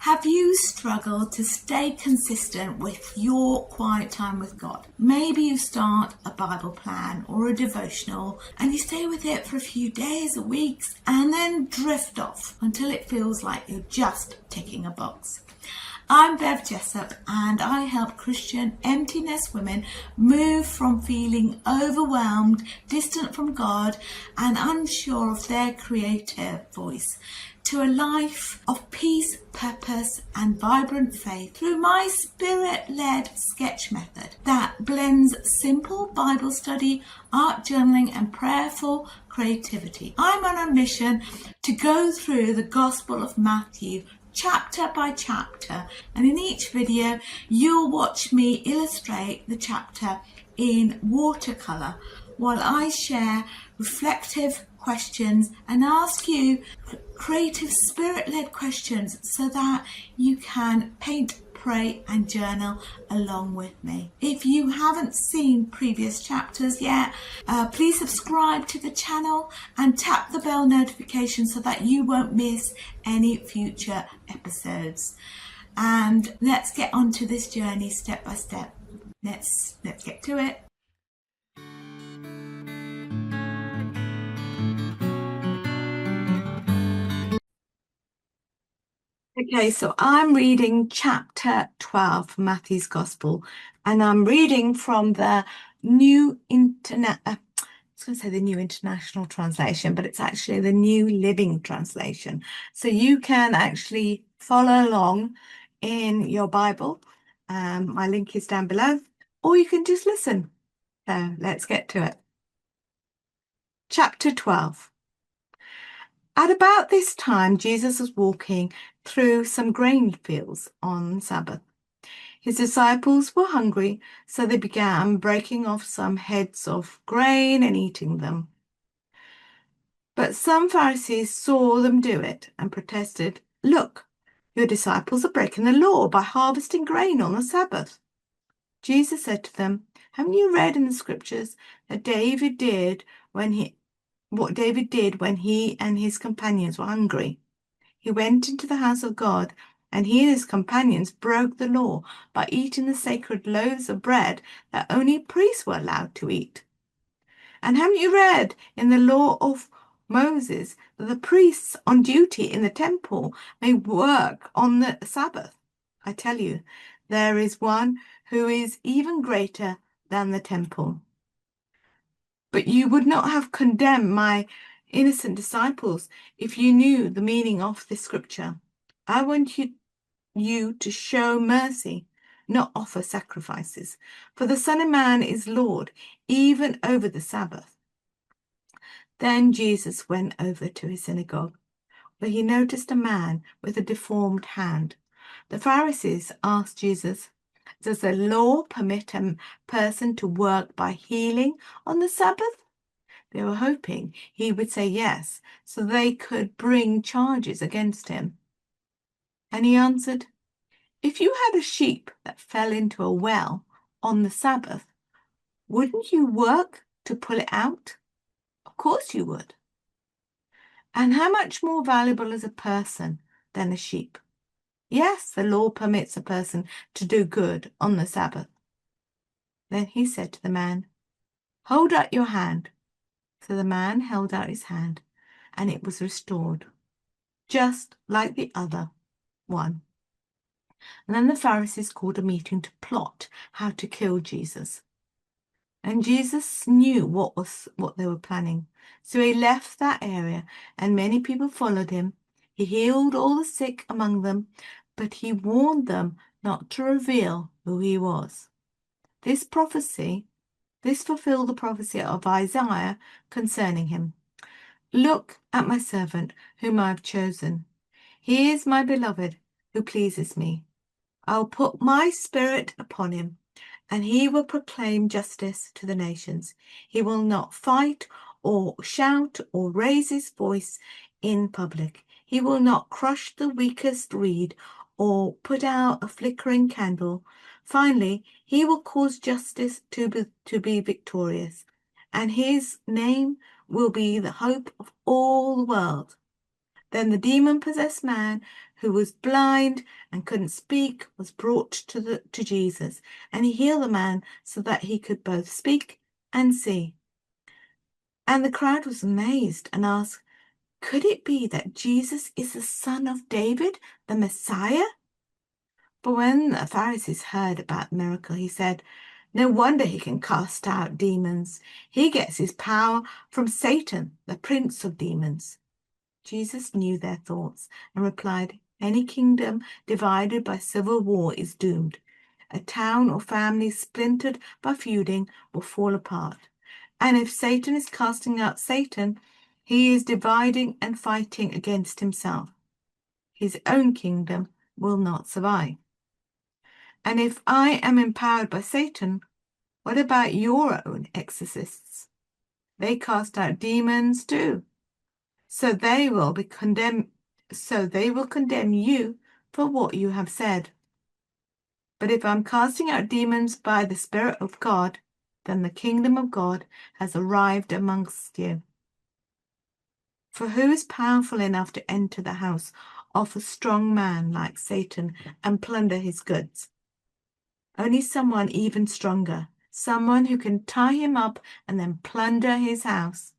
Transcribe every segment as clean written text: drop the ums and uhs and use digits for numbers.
Have you struggled to stay consistent with your quiet time with God? Maybe you start a Bible plan or a devotional and you stay with it for a few days or weeks and then drift off until it feels like you're just ticking a box. I'm Bev Jessup and I help Christian emptiness women move from feeling overwhelmed, distant from God and unsure of their creative voice to a life of peace, purpose and vibrant faith through my spirit-led sketch method that blends simple Bible study, art journaling and prayerful creativity. I'm on a mission to go through the Gospel of Matthew chapter by chapter, and in each video you'll watch me illustrate the chapter in watercolour while I share reflective questions and ask you creative spirit-led questions so that you can paint, pray and journal along with me. If you haven't seen previous chapters yet, please subscribe to the channel and tap the bell notification so that you won't miss any future episodes. And let's get onto this journey step by step. Let's get to it. Okay, so I'm reading chapter 12 from Matthew's Gospel, and I'm reading from the New International Translation, but it's actually the New Living Translation. So you can actually follow along in your Bible. My link is down below, or you can just listen. So let's get to it. Chapter 12. At about this time, Jesus was walking through some grain fields on Sabbath. His disciples were hungry, so they began breaking off some heads of grain and eating them. But some Pharisees saw them do it and protested, "Look, your disciples are breaking the law by harvesting grain on the Sabbath." Jesus said to them, "Haven't you read in the scriptures that what David did when he and his companions were hungry? He went into the house of God, and he and his companions broke the law by eating the sacred loaves of bread that only priests were allowed to eat. And haven't you read in the law of Moses that the priests on duty in the temple may work on the Sabbath? I tell you, there is one who is even greater than the temple. But you would not have condemned my innocent disciples if you knew the meaning of this scripture. I want you to show mercy, not offer sacrifices, for the Son of Man is Lord, even over the Sabbath." Then Jesus went over to his synagogue, where he noticed a man with a deformed hand. The Pharisees asked Jesus, "Does the law permit a person to work by healing on the Sabbath?" They were hoping he would say yes, so they could bring charges against him. And he answered, "If you had a sheep that fell into a well on the Sabbath, wouldn't you work to pull it out? Of course you would. And how much more valuable is a person than a sheep? Yes, the law permits a person to do good on the Sabbath." Then he said to the man, "Hold out your hand." So the man held out his hand, and it was restored, just like the other one. And then the Pharisees called a meeting to plot how to kill Jesus. And Jesus knew what they were planning. So he left that area, and many people followed him. He healed all the sick among them, but he warned them not to reveal who he was. This fulfilled the prophecy of Isaiah concerning him. "Look at my servant, whom I have chosen. He is my beloved, who pleases me. I'll put my spirit upon him, and he will proclaim justice to the nations. He will not fight or shout or raise his voice in public. He will not crush the weakest reed or put out a flickering candle. Finally, he will cause justice to be victorious, and his name will be the hope of all the world. Then the demon-possessed man, who was blind and couldn't speak, was brought to Jesus, and he healed the man so that he could both speak and see. And the crowd was amazed and asked, "Could it be that Jesus is the son of David, the Messiah?" But when the Pharisees heard about the miracle, he said, "No wonder he can cast out demons. He gets his power from Satan, the prince of demons." Jesus knew their thoughts and replied, "Any kingdom divided by civil war is doomed. A town or family splintered by feuding will fall apart. And if Satan is casting out Satan, he is dividing and fighting against himself. His own kingdom will not survive. And if I am empowered by Satan, what about your own exorcists? They cast out demons too. So they will condemn you for what you have said. But if I'm casting out demons by the Spirit of God, then the kingdom of God has arrived amongst you. For who is powerful enough to enter the house of a strong man like Satan and plunder his goods? Only someone even stronger, someone who can tie him up and then plunder his house.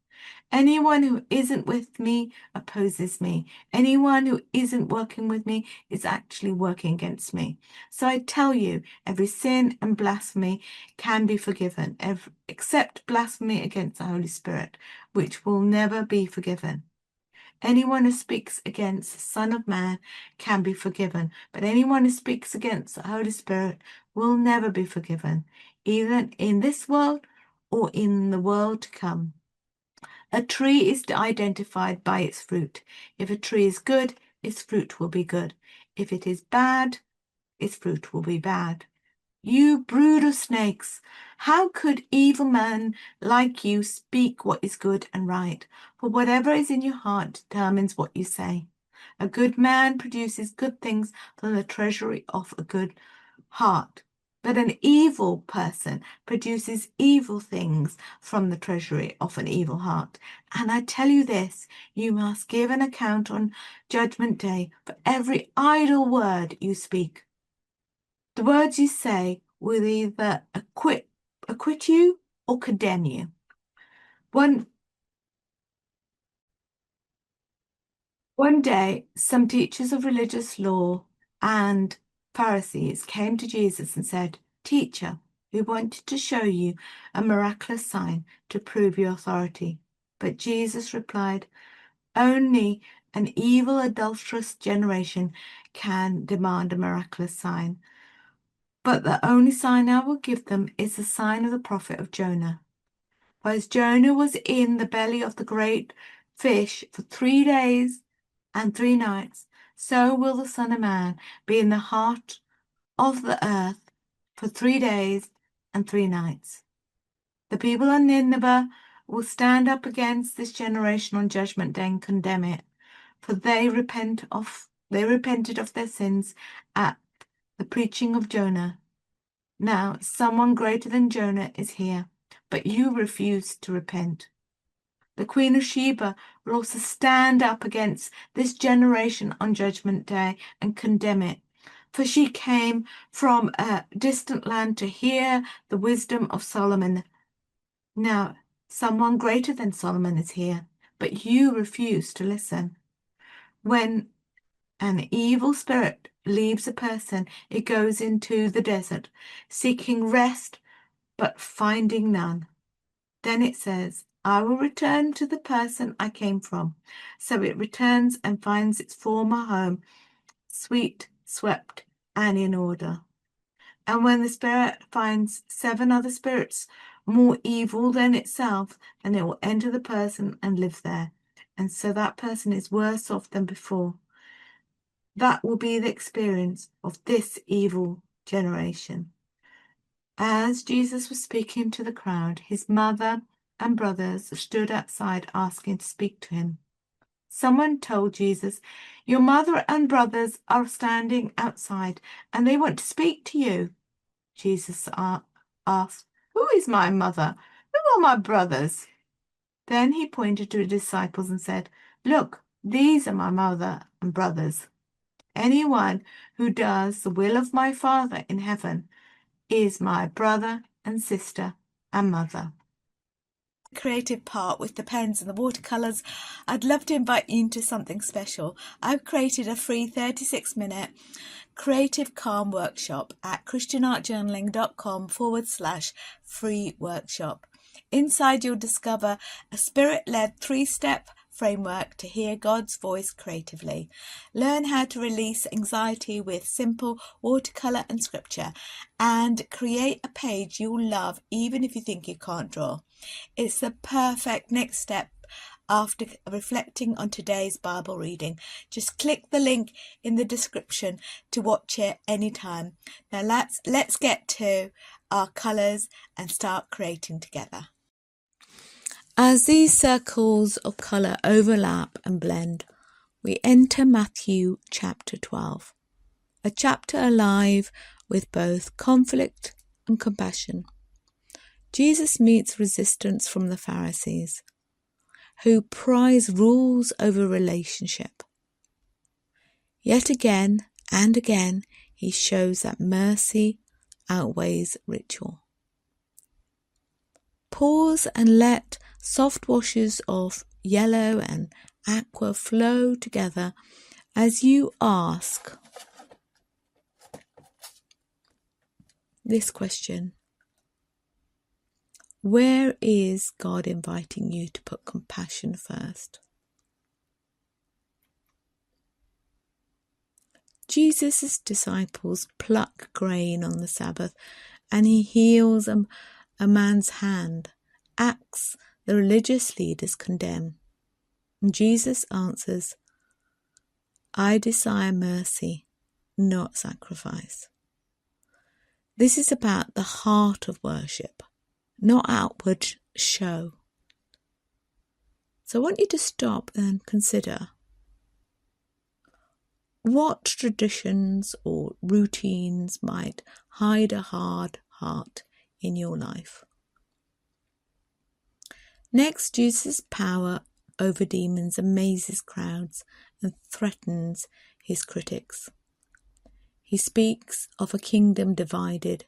Anyone who isn't with me opposes me. Anyone who isn't working with me is actually working against me. So I tell you, every sin and blasphemy can be forgiven, except blasphemy against the Holy Spirit, which will never be forgiven. Anyone who speaks against the Son of Man can be forgiven, but anyone who speaks against the Holy Spirit will never be forgiven, either in this world or in the world to come. A tree is identified by its fruit. If a tree is good, its fruit will be good. If it is bad, its fruit will be bad. You brood of snakes, how could evil men like you speak what is good and right? For whatever is in your heart determines what you say. A good man produces good things from the treasury of a good heart. But an evil person produces evil things from the treasury of an evil heart. And I tell you this, you must give an account on Judgment Day for every idle word you speak. The words you say will either acquit you or condemn you. One day, some teachers of religious law and Pharisees came to Jesus and said, "Teacher, we wanted to show you a miraculous sign to prove your authority." But Jesus replied, "Only an evil, adulterous generation can demand a miraculous sign. But the only sign I will give them is the sign of the prophet of Jonah. For as Jonah was in the belly of the great fish for 3 days and 3 nights, so will the Son of Man be in the heart of the earth for 3 days and 3 nights. The people of Nineveh will stand up against this generation on Judgment Day and condemn it, for they repented of their sins at the preaching of Jonah. Now, someone greater than Jonah is here, but you refuse to repent. The Queen of Sheba will also stand up against this generation on Judgment Day and condemn it, for she came from a distant land to hear the wisdom of Solomon. Now, someone greater than Solomon is here, but you refuse to listen. When an evil spirit leaves a person, it goes into the desert, seeking rest, but finding none. Then it says, "I will return to the person I came from." So it returns and finds its former home, sweet, swept, and in order. And when the spirit finds 7 other spirits more evil than itself, then it will enter the person and live there. And so that person is worse off than before. That will be the experience of this evil generation. As Jesus was speaking to the crowd, his mother and brothers stood outside asking to speak to him. Someone told Jesus, "Your mother and brothers are standing outside and they want to speak to you." Jesus asked, "Who is my mother? Who are my brothers?" Then he pointed to his disciples and said, "Look, These are my mother and brothers. Anyone who does the will of my Father in heaven is my brother and sister and mother. Creative part with the pens and the watercolours, I'd love to invite you into something special. I've created a free 36-minute creative calm workshop at christianartjournaling.com/free workshop. Inside you'll discover a spirit-led 3-step framework to hear God's voice creatively. Learn how to release anxiety with simple watercolour and scripture, and create a page you'll love even if you think you can't draw. It's the perfect next step after reflecting on today's Bible reading. Just click the link in the description to watch it anytime. Now let's get to our colours and start creating together. As these circles of colour overlap and blend, we enter Matthew chapter 12, a chapter alive with both conflict and compassion. Jesus meets resistance from the Pharisees, who prize rules over relationship. Yet again and again, he shows that mercy outweighs ritual. Pause and let soft washes of yellow and aqua flow together as you ask this question: where is God inviting you to put compassion first? Jesus' disciples pluck grain on the Sabbath, and he heals a man's hand, acts the religious leaders condemn. And Jesus answers, I desire mercy, not sacrifice. This is about the heart of worship, not outward show. So I want you to stop and consider, what traditions or routines might hide a hard heart in your life? Next, Jesus' power over demons amazes crowds and threatens his critics. He speaks of a kingdom divided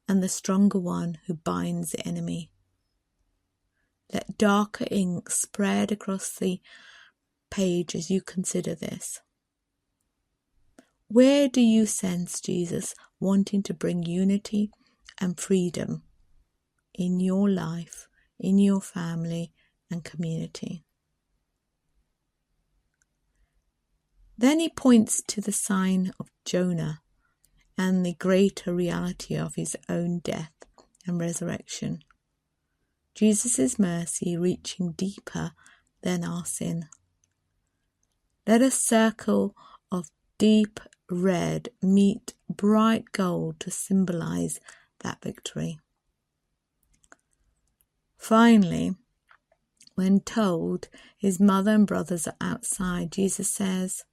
and the stronger one who binds the enemy. Let darker ink spread across the page as you consider this. Where do you sense Jesus wanting to bring unity and freedom in your life, in your family and community? Then he points to the sign of Jonah and the greater reality of his own death and resurrection. Jesus' mercy reaching deeper than our sin. Let a circle of deep red meet bright gold to symbolize that victory. Finally, when told his mother and brothers are outside, Jesus says,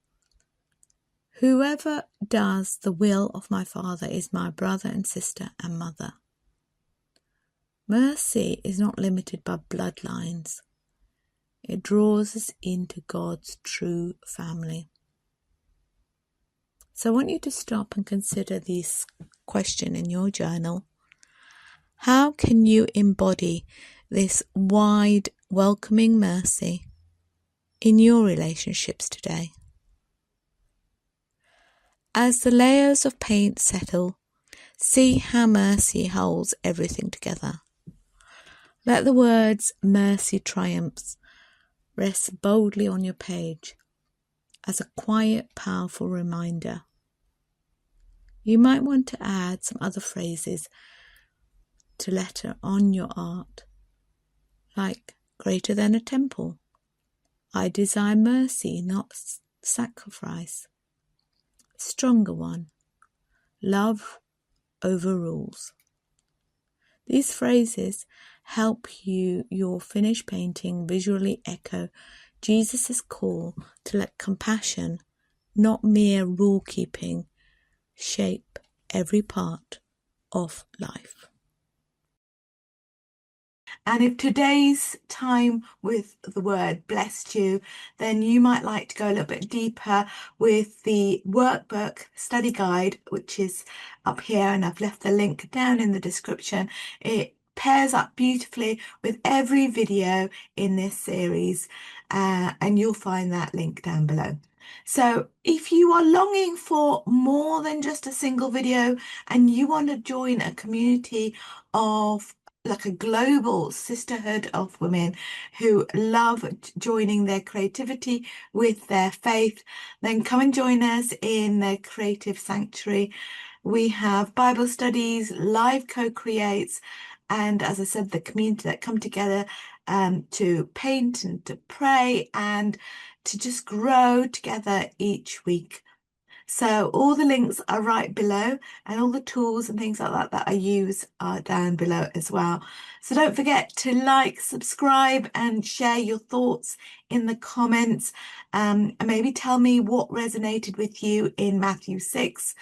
whoever does the will of my Father is my brother and sister and mother. Mercy is not limited by bloodlines. It draws us into God's true family. So I want you to stop and consider this question in your journal. How can you embody this wide, welcoming mercy in your relationships today? As the layers of paint settle, see how mercy holds everything together. Let the words mercy triumphs rest boldly on your page as a quiet, powerful reminder. You might want to add some other phrases to letter on your art, like greater than a temple. I desire mercy, not sacrifice. Stronger one. Love overrules. These phrases help your finished painting visually echo Jesus' call to let compassion, not mere rule-keeping, shape every part of life. And if today's time with the word blessed you, then you might like to go a little bit deeper with the workbook study guide, which is up here, and I've left the link down in the description. It pairs up beautifully with every video in this series, and you'll find that link down below. So if you are longing for more than just a single video and you want to join a community of like a global sisterhood of women who love joining their creativity with their faith, then come and join us in the Creative Sanctuary. We have Bible studies, live co-creates, and as I said, the community that come together to paint and to pray and to just grow together each week. So all the links are right below, and all the tools and things like that that I use are down below as well. So don't forget to like, subscribe, and share your thoughts in the comments. And maybe tell me what resonated with you in Matthew 6.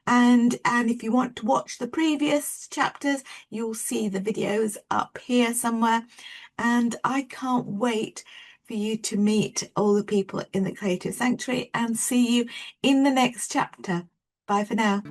And if you want to watch the previous chapters, you'll see the videos up here somewhere. And I can't wait for you to meet all the people in the Creative Sanctuary and see you in the next chapter. Bye for now.